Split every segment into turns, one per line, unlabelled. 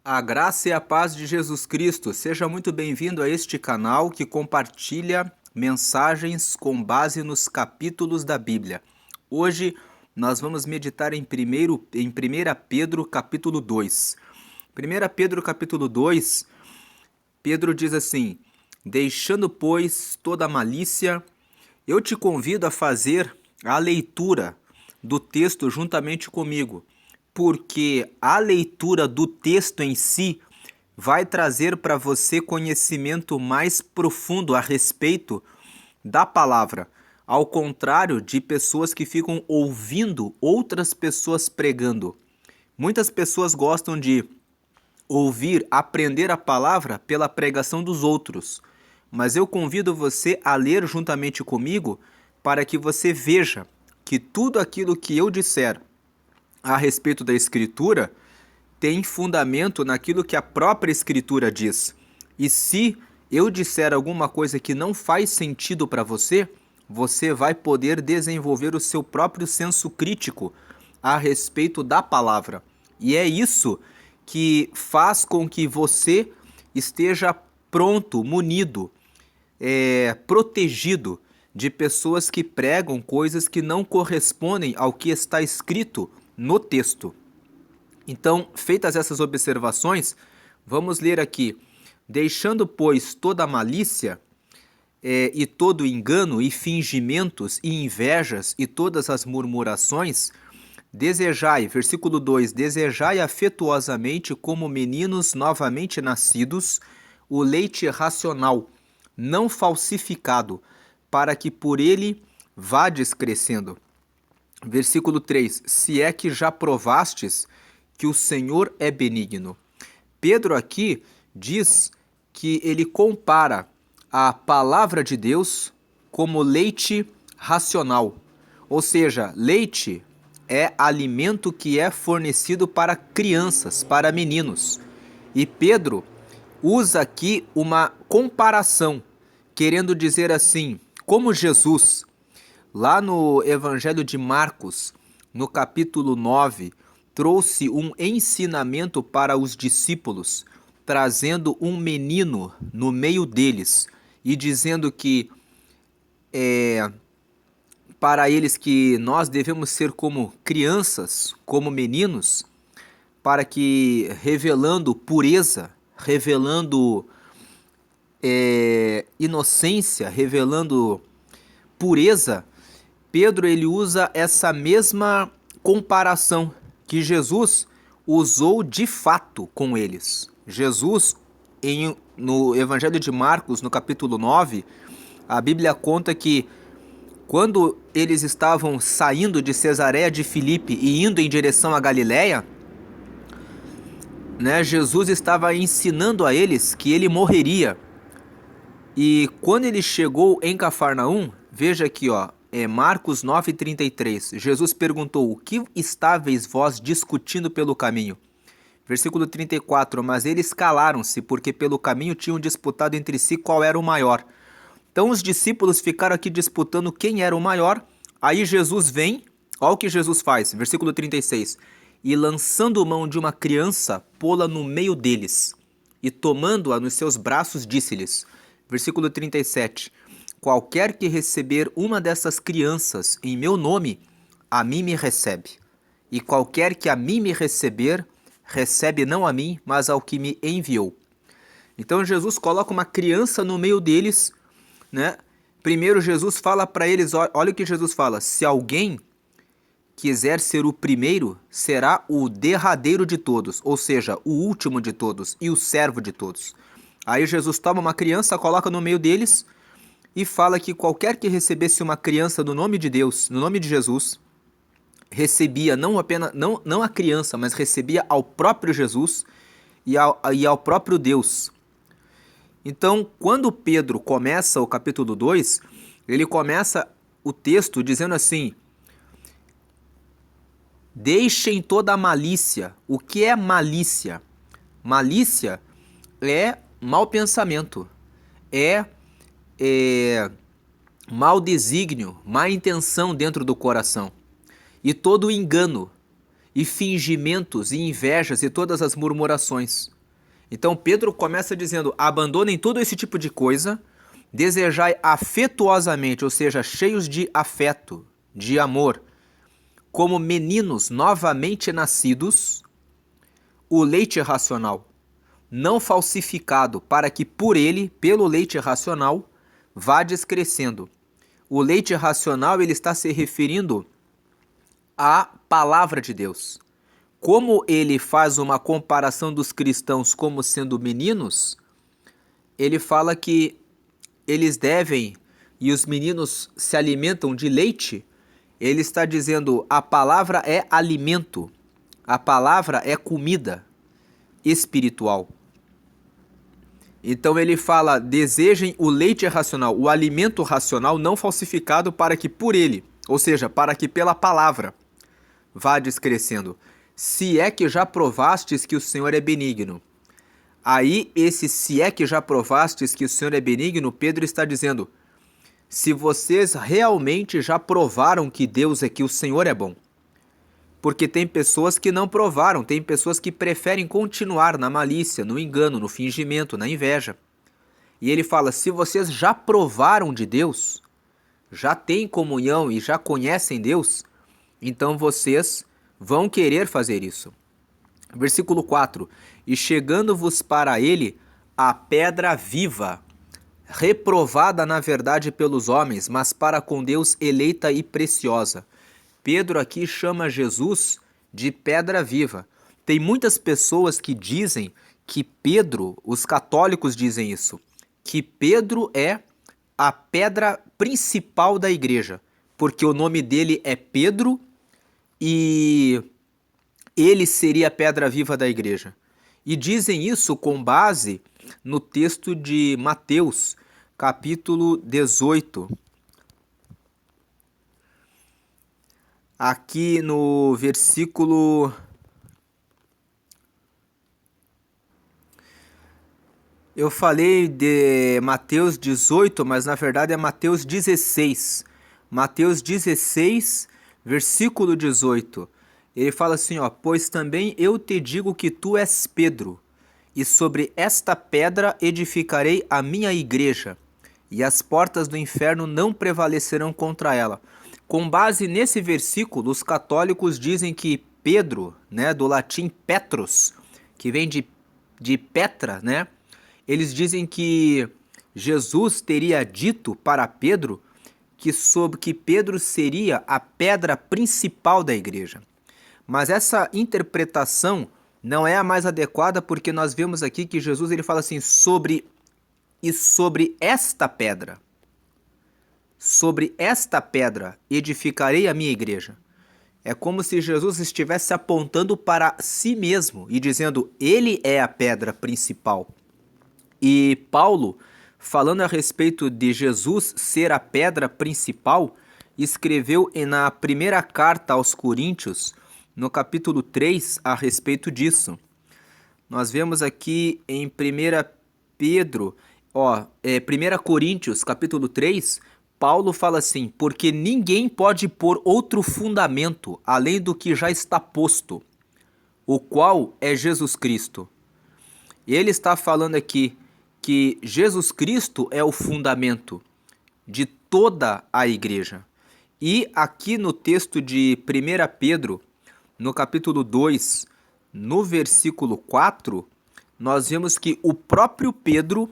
A graça e a paz de Jesus Cristo. Seja muito bem-vindo a este canal que compartilha mensagens com base nos capítulos da Bíblia. Hoje nós vamos meditar em 1 Pedro capítulo 2. 1 Pedro capítulo 2, Pedro diz assim: deixando, pois, toda a malícia, eu te convido a fazer a leitura do texto juntamente comigo, porque a leitura do texto em si vai trazer para você conhecimento mais profundo a respeito da palavra, ao contrário de pessoas que ficam ouvindo outras pessoas pregando. Muitas pessoas gostam de ouvir, aprender a palavra pela pregação dos outros, mas eu convido você a ler juntamente comigo para que você veja que tudo aquilo que eu disser a respeito da Escritura tem fundamento naquilo que a própria Escritura diz. E se eu disser alguma coisa que não faz sentido para você, você vai poder desenvolver o seu próprio senso crítico a respeito da palavra. E é isso que faz com que você esteja pronto, munido, protegido de pessoas que pregam coisas que não correspondem ao que está escrito no texto. Então, feitas essas observações, vamos ler aqui: deixando, pois, toda a malícia e todo engano e fingimentos e invejas e todas as murmurações, desejai, versículo 2, desejai afetuosamente como meninos novamente nascidos o leite racional, não falsificado, para que por ele vades crescendo. Versículo 3, se é que já provastes que o Senhor é benigno. Pedro aqui diz que ele compara a palavra de Deus como leite racional, ou seja, leite é alimento que é fornecido para crianças, para meninos. E Pedro usa aqui uma comparação, querendo dizer assim, como Jesus, lá no Evangelho de Marcos, no capítulo 9, trouxe um ensinamento para os discípulos, trazendo um menino no meio deles e dizendo que para eles que nós devemos ser como crianças, como meninos, para que revelando pureza, revelando inocência, revelando pureza, Pedro ele usa essa mesma comparação que Jesus usou de fato com eles. Jesus, no Evangelho de Marcos, no capítulo 9, a Bíblia conta que quando eles estavam saindo de Cesareia de Filipe e indo em direção à Galiléia, Jesus estava ensinando a eles que ele morreria. E quando ele chegou em Cafarnaum, veja aqui, Marcos 9:33, Jesus perguntou: o que estáveis vós discutindo pelo caminho? Versículo 34, mas eles calaram-se, porque pelo caminho tinham disputado entre si qual era o maior. Então os discípulos ficaram aqui disputando quem era o maior. Aí Jesus vem, olha o que Jesus faz, versículo 36, e lançando mão de uma criança, pô-la no meio deles, e tomando-a nos seus braços, disse-lhes, versículo 37, qualquer que receber uma dessas crianças em meu nome, a mim me recebe. E qualquer que a mim me receber, recebe não a mim, mas ao que me enviou. Então Jesus coloca uma criança no meio deles, Primeiro Jesus fala para eles, olha o que Jesus fala, se alguém quiser ser o primeiro, será o derradeiro de todos, ou seja, o último de todos e o servo de todos. Aí Jesus toma uma criança, coloca no meio deles e fala que qualquer que recebesse uma criança no nome de Deus, no nome de Jesus, recebia não apenas não a criança, mas recebia ao próprio Jesus e ao próprio Deus. Então, quando Pedro começa o capítulo 2, ele começa o texto dizendo assim: deixem toda a malícia. O que é malícia? Malícia é mau pensamento, é mau desígnio, má intenção dentro do coração. E todo engano. e fingimentos e invejas e todas as murmurações. Então Pedro começa dizendo: abandonem todo esse tipo de coisa, desejai afetuosamente, ou seja, cheios de afeto, de amor, como meninos novamente nascidos, o leite racional, não falsificado, para que por ele, pelo leite racional, vades crescendo. O leite racional, ele está se referindo à palavra de Deus. Como ele faz uma comparação dos cristãos como sendo meninos, ele fala que eles devem, e os meninos se alimentam de leite, ele está dizendo a palavra é alimento, a palavra é comida espiritual. Então ele fala, desejem o leite racional, o alimento racional não falsificado, para que por ele, ou seja, para que pela palavra, vades crescendo. Se é que já provastes que o Senhor é benigno. Aí, esse se é que já provastes que o Senhor é benigno, Pedro está dizendo, se vocês realmente já provaram que Deus é, que o Senhor é bom. Porque tem pessoas que não provaram, tem pessoas que preferem continuar na malícia, no engano, no fingimento, na inveja. E ele fala, se vocês já provaram de Deus, já têm comunhão e já conhecem Deus, então vocês vão querer fazer isso. Versículo 4, e chegando-vos para ele a pedra viva, reprovada na verdade pelos homens, mas para com Deus eleita e preciosa. Pedro aqui chama Jesus de pedra viva. Tem muitas pessoas que dizem que Pedro, os católicos dizem isso, que Pedro é a pedra principal da igreja, porque o nome dele é Pedro e ele seria a pedra viva da igreja. E dizem isso com base no texto de Mateus, capítulo 18. Aqui no versículo... Eu falei de Mateus 18, mas na verdade é Mateus 16. Mateus 16, versículo 18. Ele fala assim, ó, pois também eu te digo que tu és Pedro, e sobre esta pedra edificarei a minha igreja, e as portas do inferno não prevalecerão contra ela. Com base nesse versículo, os católicos dizem que Pedro, né, do latim Petrus, que vem de Petra, né? Eles dizem que Jesus teria dito para Pedro que Pedro seria a pedra principal da igreja. Mas essa interpretação não é a mais adequada, porque nós vemos aqui que Jesus ele fala assim, sobre esta pedra, sobre esta pedra edificarei a minha igreja. É como se Jesus estivesse apontando para si mesmo e dizendo, ele é a pedra principal. E Paulo, falando a respeito de Jesus ser a pedra principal, escreveu na primeira carta aos Coríntios, no capítulo 3, a respeito disso. Nós vemos aqui em 1 Pedro, 1 Coríntios, capítulo 3, Paulo fala assim, porque ninguém pode pôr outro fundamento além do que já está posto, o qual é Jesus Cristo. E ele está falando aqui que Jesus Cristo é o fundamento de toda a igreja. E aqui no texto de 1 Pedro, no capítulo 2, no versículo 4, nós vemos que o próprio Pedro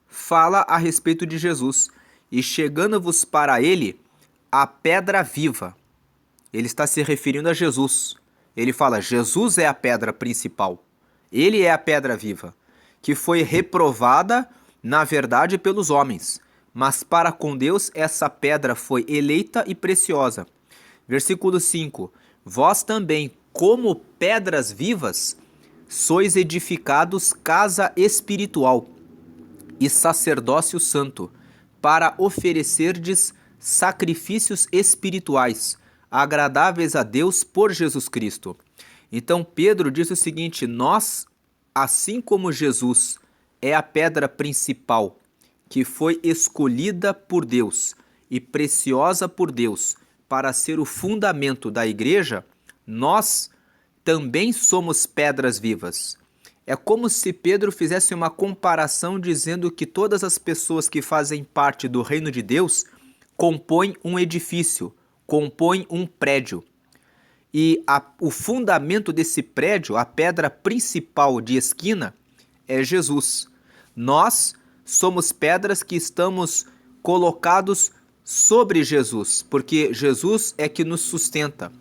fala a respeito de Jesus. E chegando-vos para ele a pedra viva. Ele está se referindo a Jesus. Ele fala, Jesus é a pedra principal. Ele é a pedra viva, que foi reprovada, na verdade, pelos homens. Mas para com Deus essa pedra foi eleita e preciosa. Versículo 5. Vós também, como pedras vivas, sois edificados casa espiritual e sacerdócio santo, para oferecerdes sacrifícios espirituais, agradáveis a Deus por Jesus Cristo. Então Pedro diz o seguinte, nós, assim como Jesus é a pedra principal, que foi escolhida por Deus e preciosa por Deus para ser o fundamento da igreja, nós também somos pedras vivas. É como se Pedro fizesse uma comparação dizendo que todas as pessoas que fazem parte do reino de Deus compõem um edifício, compõem um prédio. E o fundamento desse prédio, a pedra principal de esquina, é Jesus. Nós somos pedras que estamos colocados sobre Jesus, porque Jesus é que nos sustenta.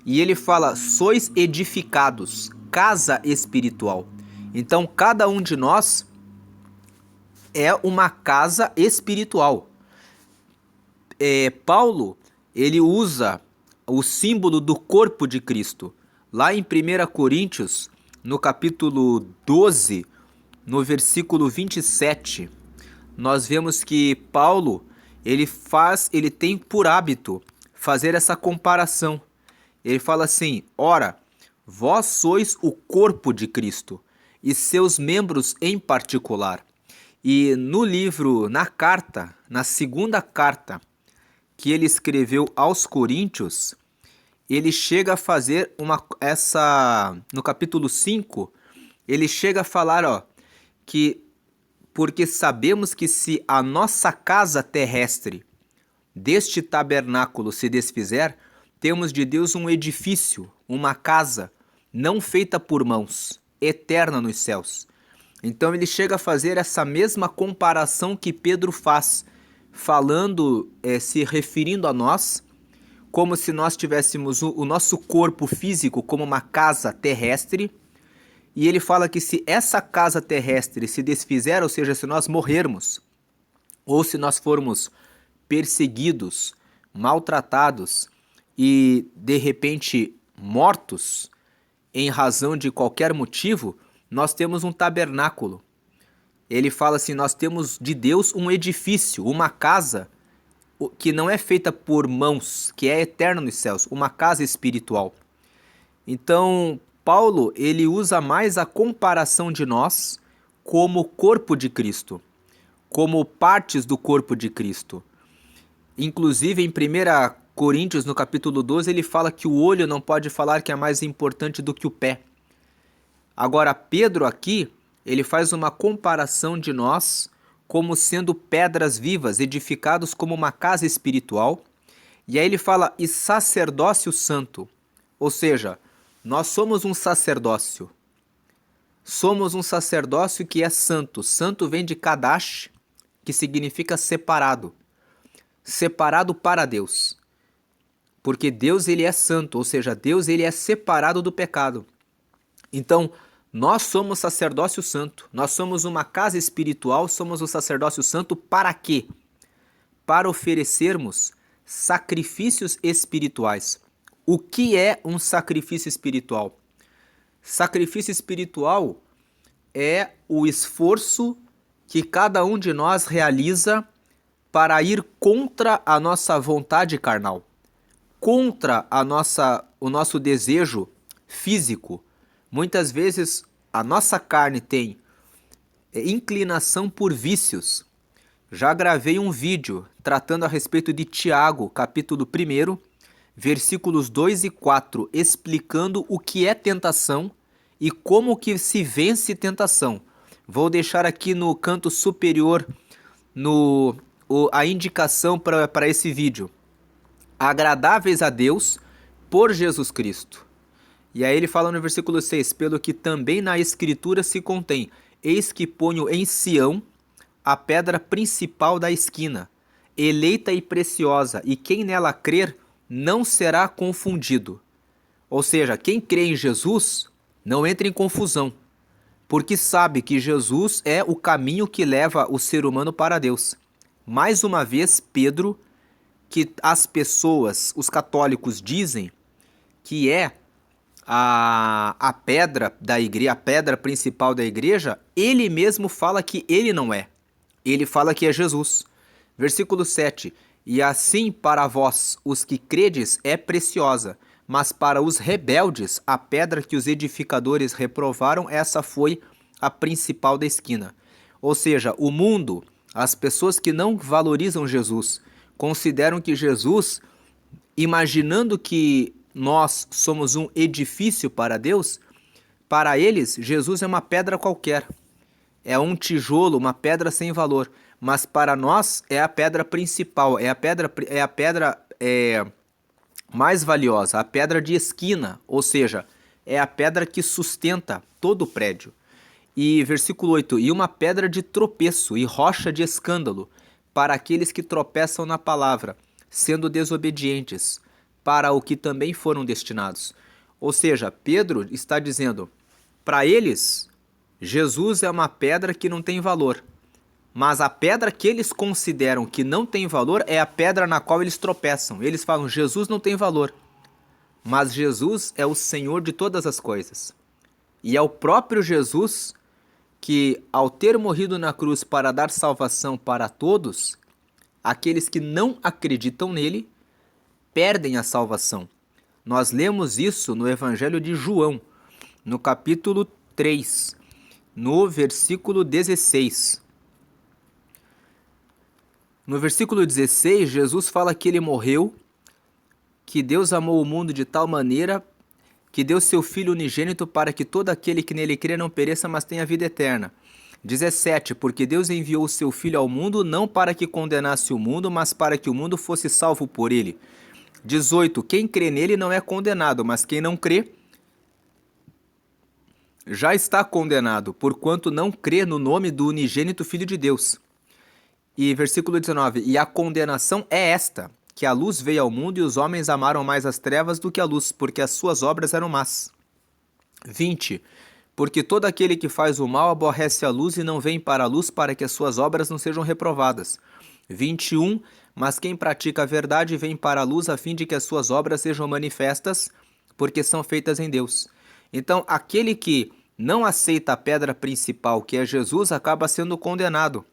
E ele fala, sois edificados, casa espiritual. Então, cada um de nós é uma casa espiritual. Paulo, ele usa o símbolo do corpo de Cristo. Lá em 1 Coríntios, no capítulo 12, no versículo 27, nós vemos que Paulo, ele tem por hábito fazer essa comparação. Ele fala assim, ora, vós sois o corpo de Cristo, e seus membros em particular. E no livro, na carta, na segunda carta que ele escreveu aos Coríntios, ele chega a fazer no capítulo 5, ele chega a falar, que porque sabemos que se a nossa casa terrestre deste tabernáculo se desfizer, temos de Deus um edifício, uma casa, não feita por mãos, eterna nos céus. Então ele chega a fazer essa mesma comparação que Pedro faz, falando, se referindo a nós, como se nós tivéssemos o nosso corpo físico como uma casa terrestre, e ele fala que se essa casa terrestre se desfizer, ou seja, se nós morrermos, ou se nós formos perseguidos, maltratados e de repente mortos em razão de qualquer motivo, nós temos um tabernáculo. Ele fala assim, nós temos de Deus um edifício, uma casa que não é feita por mãos, que é eterna nos céus, uma casa espiritual. Então, Paulo, ele usa mais a comparação de nós como corpo de Cristo, como partes do corpo de Cristo. Inclusive, em 1 Coríntios, no capítulo 12, ele fala que o olho não pode falar que é mais importante do que o pé. Agora, Pedro aqui, ele faz uma comparação de nós como sendo pedras vivas, edificados como uma casa espiritual. E aí ele fala, e sacerdócio santo, ou seja, nós somos um sacerdócio. Somos um sacerdócio que é santo. Santo vem de Kadash, que significa separado. Separado para Deus. Porque Deus, ele é santo, ou seja, Deus, ele é separado do pecado. Então, nós somos sacerdócio santo. Nós somos uma casa espiritual, somos o sacerdócio santo para quê? Para oferecermos sacrifícios espirituais. O que é um sacrifício espiritual? Sacrifício espiritual é o esforço que cada um de nós realiza para ir contra a nossa vontade carnal, contra o nosso desejo físico. Muitas vezes a nossa carne tem inclinação por vícios. Já gravei um vídeo tratando a respeito de Tiago, capítulo 1, versículos 2 e 4, explicando o que é tentação e como que se vence tentação. Vou deixar aqui no canto superior a indicação para esse vídeo. Agradáveis a Deus por Jesus Cristo. E aí ele fala no versículo 6, pelo que também na Escritura se contém, eis que ponho em Sião a pedra principal da esquina, eleita e preciosa, e quem nela crer não será confundido. Ou seja, quem crê em Jesus não entra em confusão, porque sabe que Jesus é o caminho que leva o ser humano para Deus. Mais uma vez, Pedro, que as pessoas, os católicos dizem que é a pedra da igreja, a pedra principal da igreja, ele mesmo fala que ele não é. Ele fala que é Jesus. Versículo 7. E assim para vós, os que credes, é preciosa, mas para os rebeldes, a pedra que os edificadores reprovaram, essa foi a principal da esquina. Ou seja, o mundo, as pessoas que não valorizam Jesus, consideram que Jesus, imaginando que nós somos um edifício para Deus, para eles, Jesus é uma pedra qualquer. É um tijolo, uma pedra sem valor. Mas para nós é a pedra principal, é a pedra mais valiosa, a pedra de esquina, ou seja, é a pedra que sustenta todo o prédio. E versículo 8, e uma pedra de tropeço e rocha de escândalo para aqueles que tropeçam na palavra, sendo desobedientes, para o que também foram destinados. Ou seja, Pedro está dizendo, para eles, Jesus é uma pedra que não tem valor. Mas a pedra que eles consideram que não tem valor é a pedra na qual eles tropeçam. Eles falam, Jesus não tem valor. Mas Jesus é o Senhor de todas as coisas. E é o próprio Jesus que, ao ter morrido na cruz para dar salvação para todos, aqueles que não acreditam nele perdem a salvação. Nós lemos isso no Evangelho de João, no capítulo 3, no versículo 16. No versículo 16, Jesus fala que ele morreu, que Deus amou o mundo de tal maneira que deu seu Filho unigênito para que todo aquele que nele crê não pereça, mas tenha vida eterna. 17, porque Deus enviou o seu Filho ao mundo não para que condenasse o mundo, mas para que o mundo fosse salvo por ele. 18, quem crê nele não é condenado, mas quem não crê já está condenado, porquanto não crê no nome do unigênito Filho de Deus. E versículo 19, e a condenação é esta, que a luz veio ao mundo e os homens amaram mais as trevas do que a luz, porque as suas obras eram más. 20, porque todo aquele que faz o mal aborrece a luz e não vem para a luz para que as suas obras não sejam reprovadas. 21, mas quem pratica a verdade vem para a luz a fim de que as suas obras sejam manifestas, porque são feitas em Deus. Então, aquele que não aceita a pedra principal, que é Jesus, acaba sendo condenado.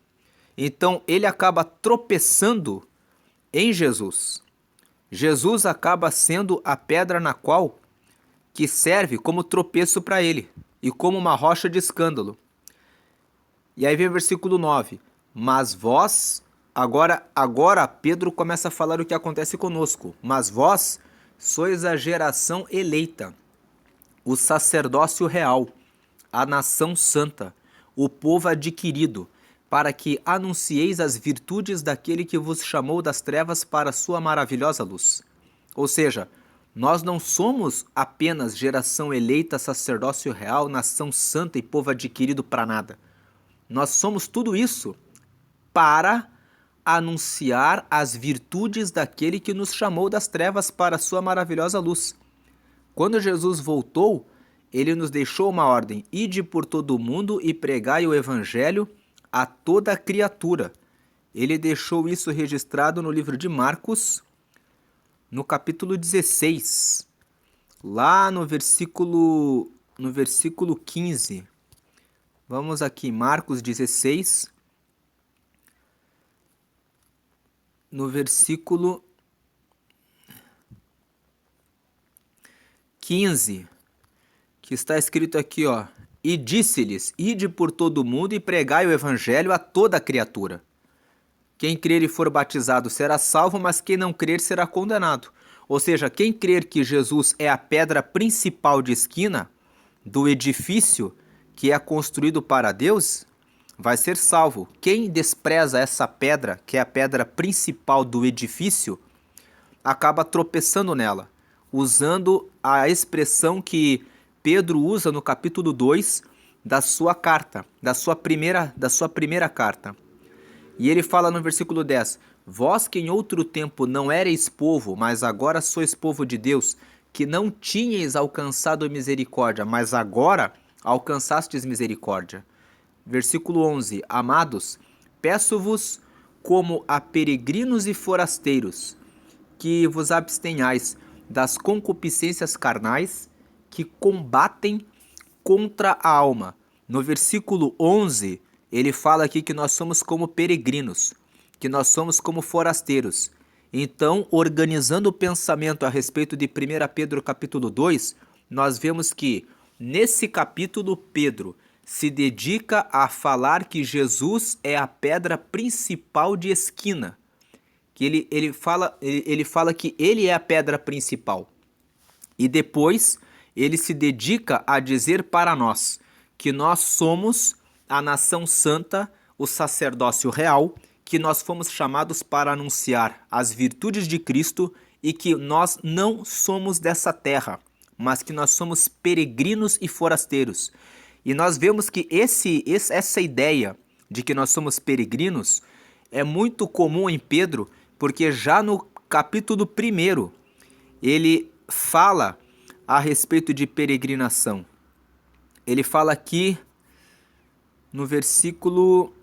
Então, ele acaba tropeçando em Jesus. Jesus acaba sendo a pedra na qual que serve como tropeço para ele e como uma rocha de escândalo. E aí vem o versículo 9. Mas vós, agora Pedro começa a falar o que acontece conosco. Mas vós sois a geração eleita, o sacerdócio real, a nação santa, o povo adquirido, para que anuncieis as virtudes daquele que vos chamou das trevas para a sua maravilhosa luz. Ou seja, nós não somos apenas geração eleita, sacerdócio real, nação santa e povo adquirido para nada. Nós somos tudo isso para anunciar as virtudes daquele que nos chamou das trevas para a sua maravilhosa luz. Quando Jesus voltou, ele nos deixou uma ordem: ide por todo o mundo e pregai o evangelho a toda criatura. Ele deixou isso registrado no livro de Marcos, no capítulo 16, lá no versículo 15. Vamos aqui, Marcos 16, no versículo 15, que está escrito aqui, ó: e disse-lhes, ide por todo o mundo e pregai o evangelho a toda criatura. Quem crer e for batizado será salvo, mas quem não crer será condenado. Ou seja, quem crer que Jesus é a pedra principal de esquina do edifício que é construído para Deus, vai ser salvo. Quem despreza essa pedra, que é a pedra principal do edifício, acaba tropeçando nela, usando a expressão que Pedro usa no capítulo 2 da sua carta, da sua primeira carta. E ele fala no versículo 10, vós que em outro tempo não erais povo, mas agora sois povo de Deus, que não tinhais alcançado misericórdia, mas agora alcançastes misericórdia. Versículo 11, amados, peço-vos como a peregrinos e forasteiros, que vos abstenhais das concupiscências carnais, que combatem contra a alma. No versículo 11, ele fala aqui que nós somos como peregrinos, que nós somos como forasteiros. Então, organizando o pensamento a respeito de 1 Pedro capítulo 2, nós vemos que nesse capítulo Pedro se dedica a falar que Jesus é a pedra principal de esquina, que ele fala que ele é a pedra principal. E depois ele se dedica a dizer para nós que nós somos a nação santa, o sacerdócio real, que nós fomos chamados para anunciar as virtudes de Cristo e que nós não somos dessa terra, mas que nós somos peregrinos e forasteiros. E nós vemos que essa ideia de que nós somos peregrinos é muito comum em Pedro, porque já no capítulo 1 ele fala a respeito de peregrinação. Ele fala aqui no versículo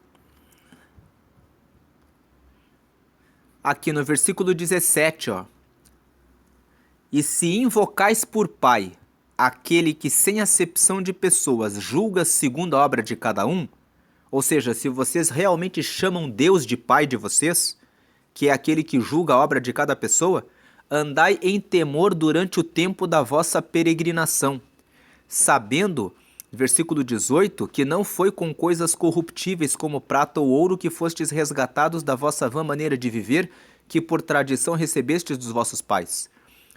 17, ó. E se invocais por Pai aquele que sem acepção de pessoas julga segundo a obra de cada um, ou seja, se vocês realmente chamam Deus de Pai de vocês, que é aquele que julga a obra de cada pessoa, andai em temor durante o tempo da vossa peregrinação, sabendo, versículo 18, que não foi com coisas corruptíveis como prata ou ouro que fostes resgatados da vossa vã maneira de viver, que por tradição recebestes dos vossos pais.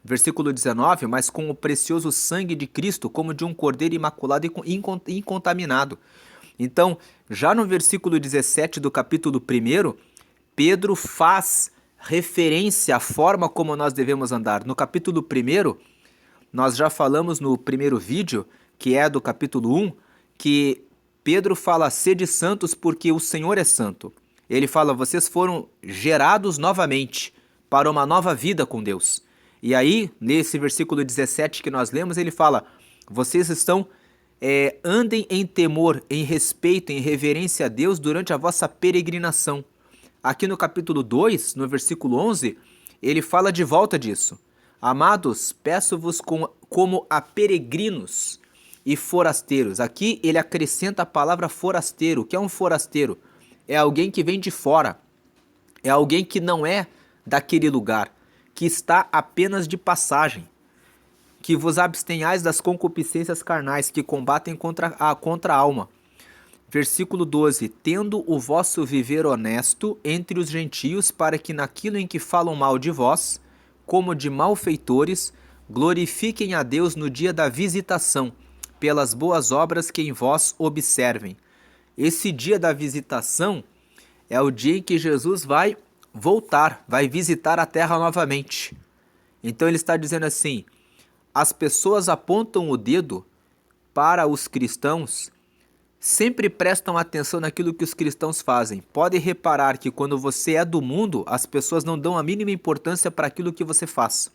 Versículo 19, mas com o precioso sangue de Cristo, como de um cordeiro imaculado e incontaminado. Então, já no versículo 17 do capítulo 1, Pedro faz referência à forma como nós devemos andar. No capítulo 1, nós já falamos no primeiro vídeo, que é do capítulo 1, que Pedro fala, sede santos porque o Senhor é santo. Ele fala, vocês foram gerados novamente para uma nova vida com Deus. E aí, nesse versículo 17 que nós lemos, ele fala, vocês andem em temor, em respeito, em reverência a Deus durante a vossa peregrinação. Aqui no capítulo 2, no versículo 11, ele fala de volta disso. Amados, peço-vos como a peregrinos e forasteiros. Aqui ele acrescenta a palavra forasteiro. O que é um forasteiro? É alguém que vem de fora. É alguém que não é daquele lugar, que está apenas de passagem. Que vos abstenhais das concupiscências carnais que combatem contra a alma. Versículo 12. Tendo o vosso viver honesto entre os gentios, para que naquilo em que falam mal de vós, como de malfeitores, glorifiquem a Deus no dia da visitação, pelas boas obras que em vós observem. Esse dia da visitação é o dia em que Jesus vai voltar, vai visitar a terra novamente. Então ele está dizendo assim, as pessoas apontam o dedo para os cristãos, sempre prestam atenção naquilo que os cristãos fazem. Pode reparar que quando você é do mundo, as pessoas não dão a mínima importância para aquilo que você faz.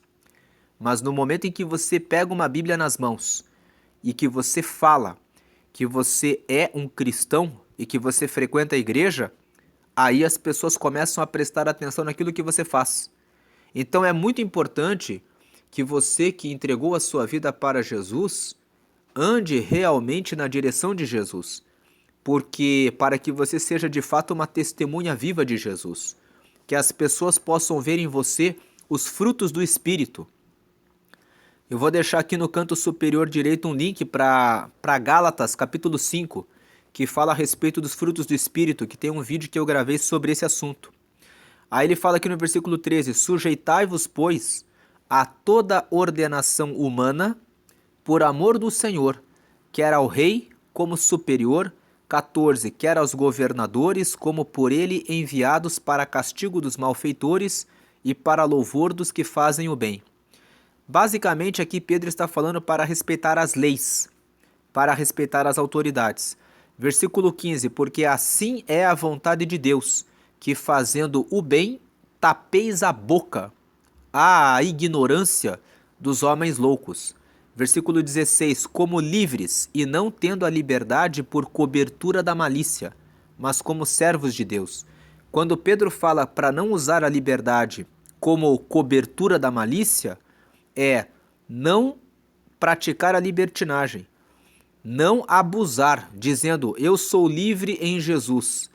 Mas no momento em que você pega uma Bíblia nas mãos e que você fala que você é um cristão e que você frequenta a igreja, aí as pessoas começam a prestar atenção naquilo que você faz. Então é muito importante que você que entregou a sua vida para Jesus ande realmente na direção de Jesus, porque para que você seja de fato uma testemunha viva de Jesus, que as pessoas possam ver em você os frutos do Espírito. Eu vou deixar aqui no canto superior direito um link para Gálatas, capítulo 5, que fala a respeito dos frutos do Espírito, que tem um vídeo que eu gravei sobre esse assunto. Aí ele fala aqui no versículo 13, sujeitai-vos, pois, a toda ordenação humana, por amor do Senhor, quer ao rei como superior, 14, quer aos governadores como por ele enviados para castigo dos malfeitores e para louvor dos que fazem o bem. Basicamente aqui Pedro está falando para respeitar as leis, para respeitar as autoridades. Versículo 15, porque assim é a vontade de Deus, que fazendo o bem, tapeis a boca à ignorância dos homens loucos. Versículo 16, como livres e não tendo a liberdade por cobertura da malícia, mas como servos de Deus. Quando Pedro fala para não usar a liberdade como cobertura da malícia, é não praticar a libertinagem, não abusar, dizendo eu sou livre em Jesus.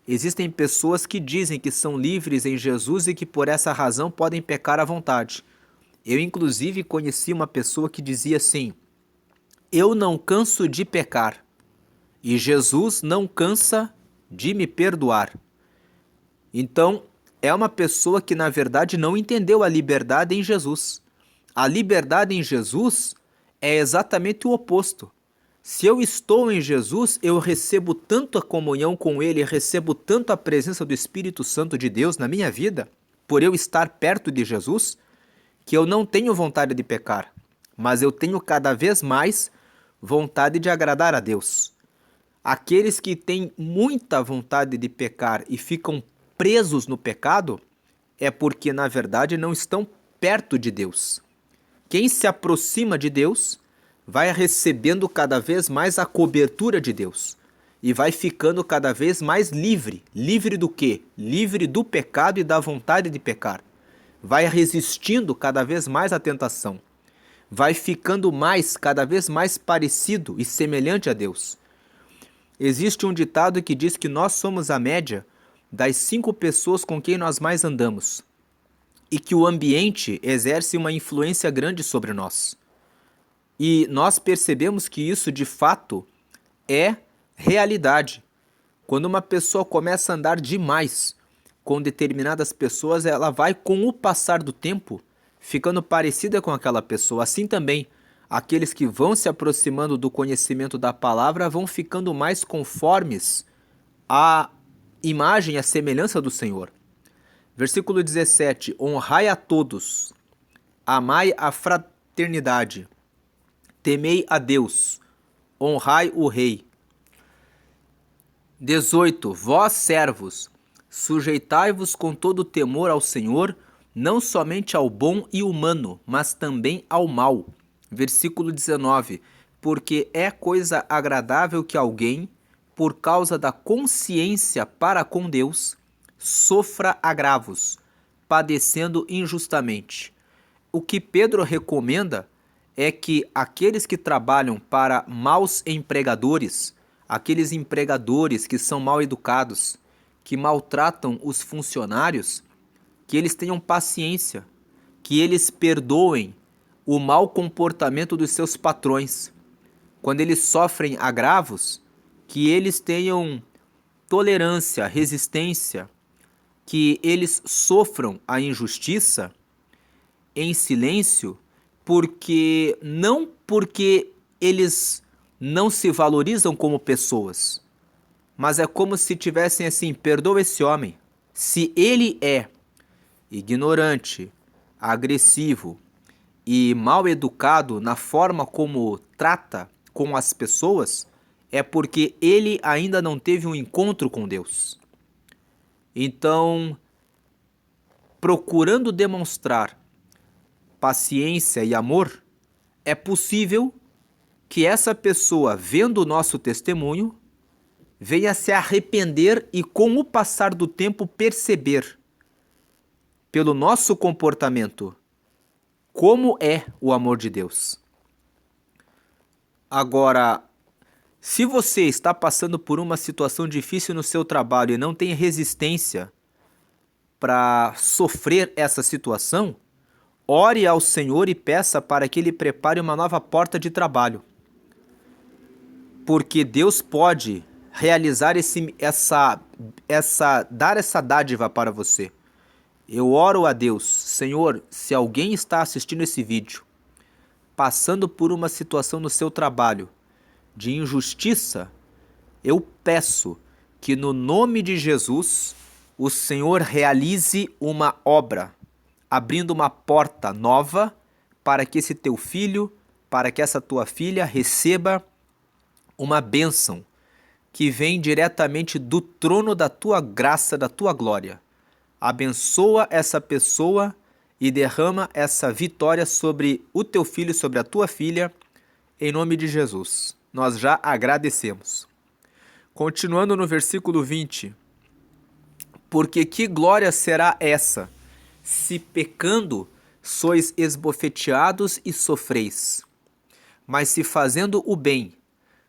Existem pessoas que dizem que são livres em Jesus e que por essa razão podem pecar à vontade. Eu inclusive conheci uma pessoa que dizia assim, eu não canso de pecar e Jesus não cansa de me perdoar. Então é uma pessoa que na verdade não entendeu a liberdade em Jesus. A liberdade em Jesus é exatamente o oposto. Se eu estou em Jesus, eu recebo tanto a comunhão com Ele, recebo tanto a presença do Espírito Santo de Deus na minha vida, por eu estar perto de Jesus, que eu não tenho vontade de pecar, mas eu tenho cada vez mais vontade de agradar a Deus. Aqueles que têm muita vontade de pecar e ficam presos no pecado, é porque, na verdade, não estão perto de Deus. Quem se aproxima de Deus vai recebendo cada vez mais a cobertura de Deus e vai ficando cada vez mais livre. Livre do quê? Livre do pecado e da vontade de pecar. Vai resistindo cada vez mais à tentação. Vai ficando cada vez mais parecido e semelhante a Deus. Existe um ditado que diz que nós somos a média das 5 pessoas com quem nós mais andamos e que o ambiente exerce uma influência grande sobre nós. E nós percebemos que isso de fato é realidade. Quando uma pessoa começa a andar demais com determinadas pessoas, ela vai, com o passar do tempo, ficando parecida com aquela pessoa. Assim também, aqueles que vão se aproximando do conhecimento da palavra vão ficando mais conformes à imagem e à semelhança do Senhor. Versículo 17: honrai a todos, amai a fraternidade, temei a Deus, honrai o rei. 18: vós servos, sujeitai-vos com todo temor ao Senhor, não somente ao bom e humano, mas também ao mal. Versículo 19: porque é coisa agradável que alguém, por causa da consciência para com Deus, sofra agravos, padecendo injustamente. O que Pedro recomenda é que aqueles que trabalham para maus empregadores, aqueles empregadores que são mal educados, que maltratam os funcionários, que eles tenham paciência, que eles perdoem o mau comportamento dos seus patrões. Quando eles sofrem agravos, que eles tenham tolerância, resistência, que eles sofram a injustiça em silêncio, não porque eles não se valorizam como pessoas, mas é como se tivessem assim: perdoa esse homem. Se ele é ignorante, agressivo e mal educado na forma como trata com as pessoas, é porque ele ainda não teve um encontro com Deus. Então, procurando demonstrar paciência e amor, é possível que essa pessoa, vendo o nosso testemunho, venha se arrepender e, com o passar do tempo, perceber, pelo nosso comportamento, como é o amor de Deus. Agora, se você está passando por uma situação difícil no seu trabalho e não tem resistência para sofrer essa situação, ore ao Senhor e peça para que Ele prepare uma nova porta de trabalho. Porque Deus pode realizar dar essa dádiva para você. Eu oro a Deus: Senhor, se alguém está assistindo esse vídeo, passando por uma situação no seu trabalho de injustiça, eu peço que no nome de Jesus o Senhor realize uma obra, abrindo uma porta nova para que esse teu filho, para que essa tua filha receba uma bênção que vem diretamente do trono da tua graça, da tua glória. Abençoa essa pessoa e derrama essa vitória sobre o teu filho, sobre a tua filha, em nome de Jesus. Nós já agradecemos. Continuando no versículo 20. Porque que glória será essa, se pecando sois esbofeteados e sofreis? Mas se fazendo o bem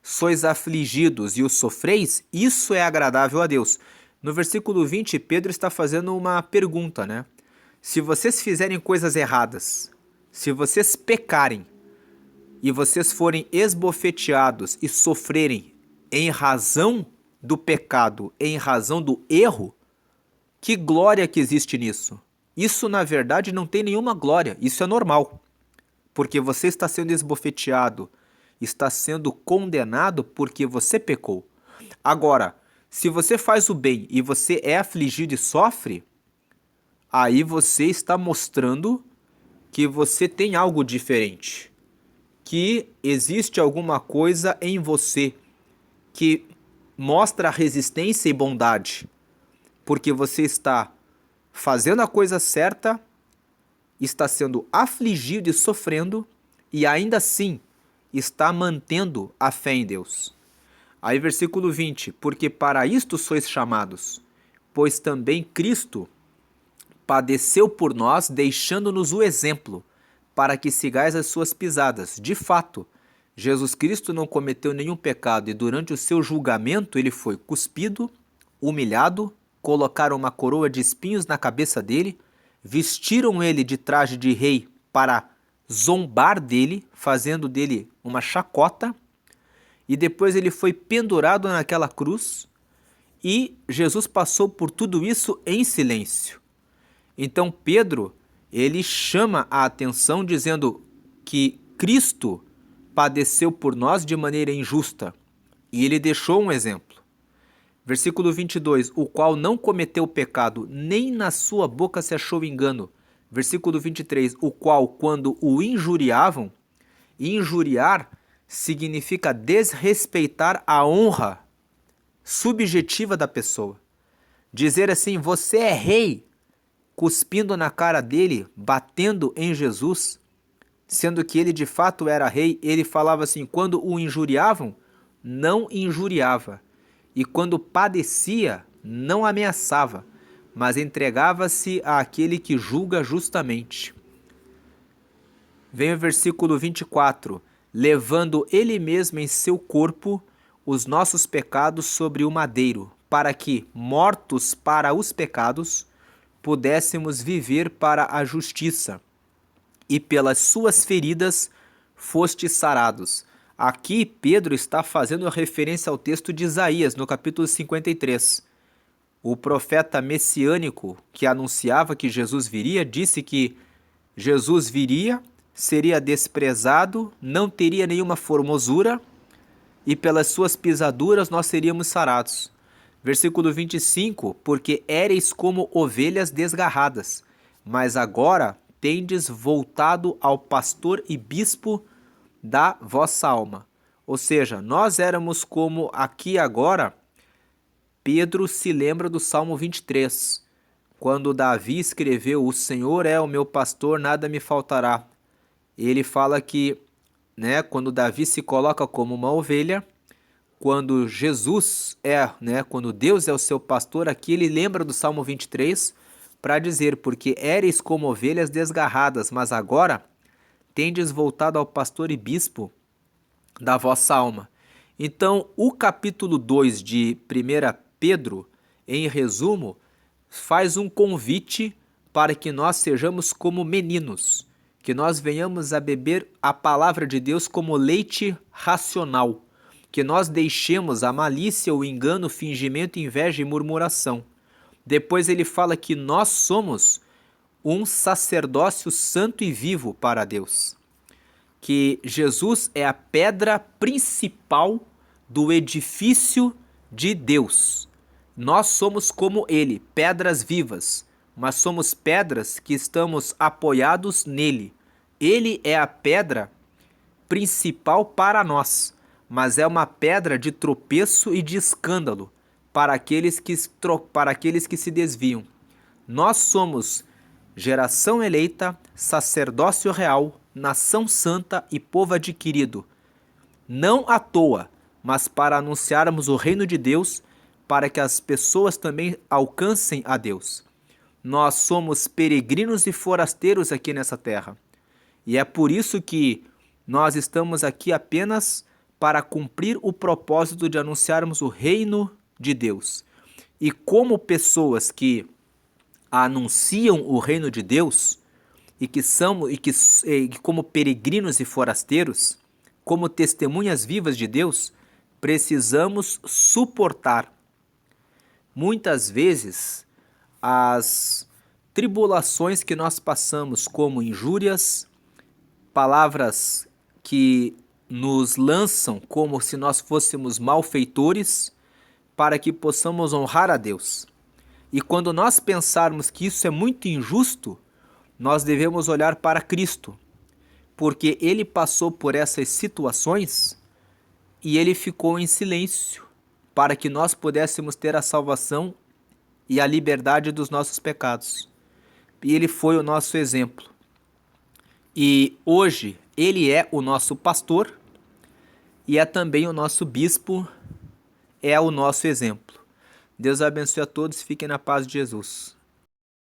sois afligidos e o sofreis, isso é agradável a Deus. No versículo 20, Pedro está fazendo uma pergunta, né? Se vocês fizerem coisas erradas, se vocês pecarem, e vocês forem esbofeteados e sofrerem em razão do pecado, em razão do erro, que glória que existe nisso? Isso, na verdade, não tem nenhuma glória, isso é normal. porque você está sendo esbofeteado, está sendo condenado porque você pecou. Agora, se você faz o bem e você é afligido e sofre, aí você está mostrando que você tem algo diferente, que existe alguma coisa em você que mostra resistência e bondade, porque você está fazendo a coisa certa, está sendo afligido e sofrendo, e ainda assim está mantendo a fé em Deus. Aí versículo 20, porque para isto sois chamados, pois também Cristo padeceu por nós, deixando-nos o exemplo, para que sigais as suas pisadas. De fato, Jesus Cristo não cometeu nenhum pecado e durante o seu julgamento ele foi cuspido, humilhado, colocaram uma coroa de espinhos na cabeça dele, vestiram ele de traje de rei para zombar dele, fazendo dele uma chacota, e depois ele foi pendurado naquela cruz, e Jesus passou por tudo isso em silêncio. Então Pedro, ele chama a atenção dizendo que Cristo padeceu por nós de maneira injusta, e ele deixou um exemplo. Versículo 22, o qual não cometeu pecado, nem na sua boca se achou engano. Versículo 23, o qual, quando o injuriavam, injuriar significa desrespeitar a honra subjetiva da pessoa. Dizer assim, você é rei, cuspindo na cara dele, batendo em Jesus, sendo que ele de fato era rei, ele falava assim, quando o injuriavam, não injuriava, e quando padecia, não ameaçava, mas entregava-se àquele que julga justamente. Vem o versículo 24, levando ele mesmo em seu corpo os nossos pecados sobre o madeiro, para que, mortos para os pecados, pudéssemos viver para a justiça, e pelas suas feridas fostes sarados. Aqui Pedro está fazendo referência ao texto de Isaías, no capítulo 53. O profeta messiânico que anunciava que Jesus viria, disse que Jesus viria, seria desprezado, não teria nenhuma formosura, e pelas suas pisaduras nós seríamos sarados. Versículo 25, porque éreis como ovelhas desgarradas, mas agora tendes voltado ao pastor e bispo da vossa alma. Ou seja, nós éramos como aqui agora, Pedro se lembra do Salmo 23, quando Davi escreveu, o Senhor é o meu pastor, nada me faltará. Ele fala que, quando Davi se coloca como uma ovelha, quando Jesus quando Deus é o seu pastor, aqui ele lembra do Salmo 23 para dizer, porque éreis como ovelhas desgarradas, mas agora tendes voltado ao pastor e bispo da vossa alma. Então, o capítulo 2 de 1 Pedro, em resumo, faz um convite para que nós sejamos como meninos, que nós venhamos a beber a palavra de Deus como leite racional, que nós deixemos a malícia, o engano, o fingimento, inveja e murmuração. Depois ele fala que nós somos um sacerdócio santo e vivo para Deus, que Jesus é a pedra principal do edifício de Deus. Nós somos como ele, pedras vivas, mas somos pedras que estamos apoiados nele. Ele é a pedra principal para nós, mas é uma pedra de tropeço e de escândalo para aqueles que se desviam. Nós somos geração eleita, sacerdócio real, nação santa e povo adquirido. Não à toa, mas para anunciarmos o reino de Deus, para que as pessoas também alcancem a Deus. Nós somos peregrinos e forasteiros aqui nessa terra. E é por isso que nós estamos aqui apenas para cumprir o propósito de anunciarmos o reino de Deus. E como pessoas que anunciam o reino de Deus e que como peregrinos e forasteiros, como testemunhas vivas de Deus, precisamos suportar muitas vezes as tribulações que nós passamos, como injúrias, palavras que nos lançam como se nós fôssemos malfeitores, para que possamos honrar a Deus. E quando nós pensarmos que isso é muito injusto, nós devemos olhar para Cristo, porque ele passou por essas situações e ele ficou em silêncio, para que nós pudéssemos ter a salvação e a liberdade dos nossos pecados. E ele foi o nosso exemplo. E hoje ele é o nosso pastor e é também o nosso bispo, é o nosso exemplo. Deus abençoe a todos e fiquem na paz de Jesus.